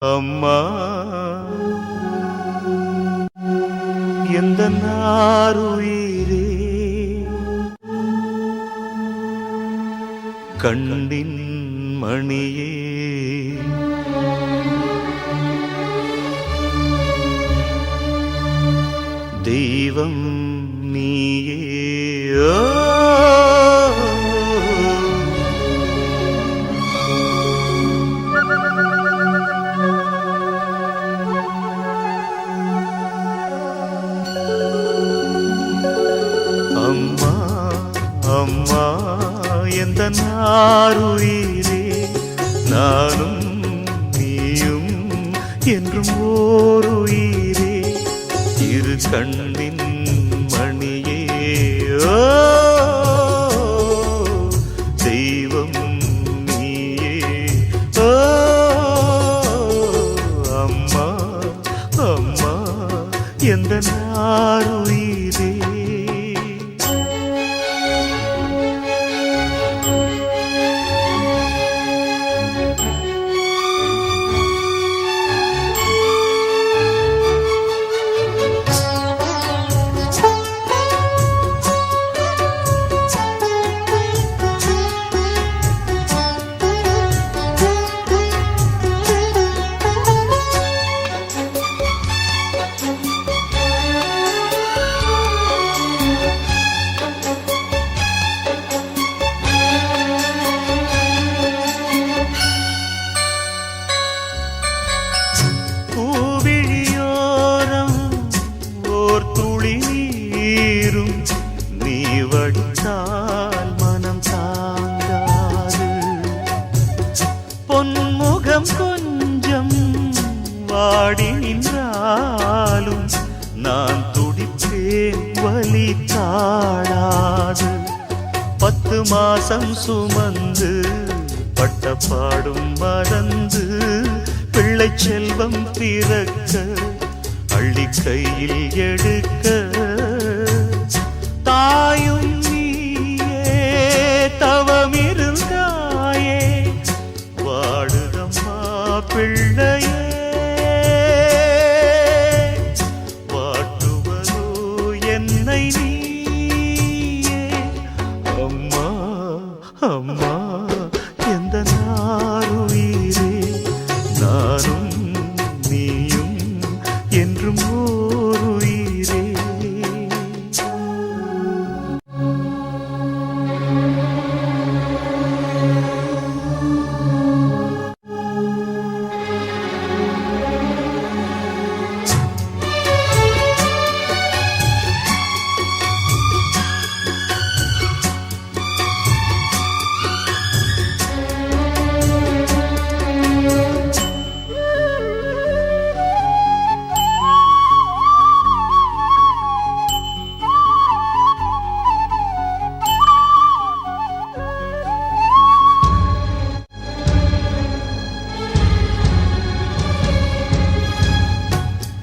அம்மா எந்த நாருயிரே கண்ணின் மணியே தெய்வம் நீயே அம்மா அம்மா எந்த நாருயிரே நானும் நீயும் என்றும் ஓருயிரே இரு கண்ணின் மணியே தெய்வம் நீயே அம்மா அம்மா எந்த நாருயிரே நீ வடித்தால் மனம் தாங்காது பொன்முகம் கொஞ்சம் வாடி நின்றாலும் நான் துடிப்பேன் வலி தாழாது 10 மாசம் சுமந்து பட்ட பாடும் மறந்து பிள்ளை செல்வம் பிறக்க அள்ளி கையில் எடுக்க தாயும் நீயே தவமிருந்தாயே வாடுதம்மா பிள்ளையே வாட்டுவதோ என்னை நீயே அம்மா அம்மா எந்த நாருயிரே நானும் நீயும் என்றும் ஓருயிரே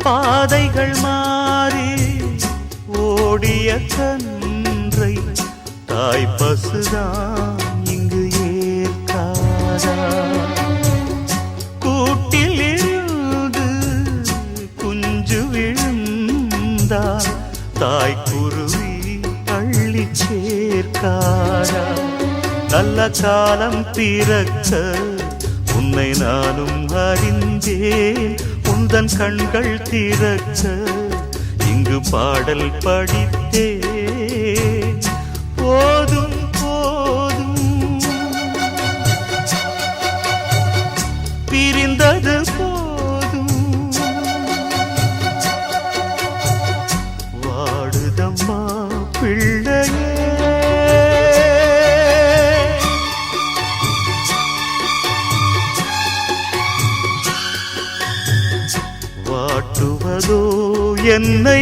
பாதைகள் மாறி ஓடிய கன்றை தாய் பசுதான் இங்கு ஏற்காதா கூட்டில் இருந்து குஞ்சு விழுந்தால் தாய் குருவி அள்ளி சேர்க்காதா நல்ல காலம் பிறக்க உன்னை நானும் அறிந்தேன் உந்தன் கண்கள் திறக்க இங்கு பாடல் படித்தே போதும் போதும் பிரிந்தது போதும் வாடுதம்மா பிள்ளையே வாட்டுவதோ என்னை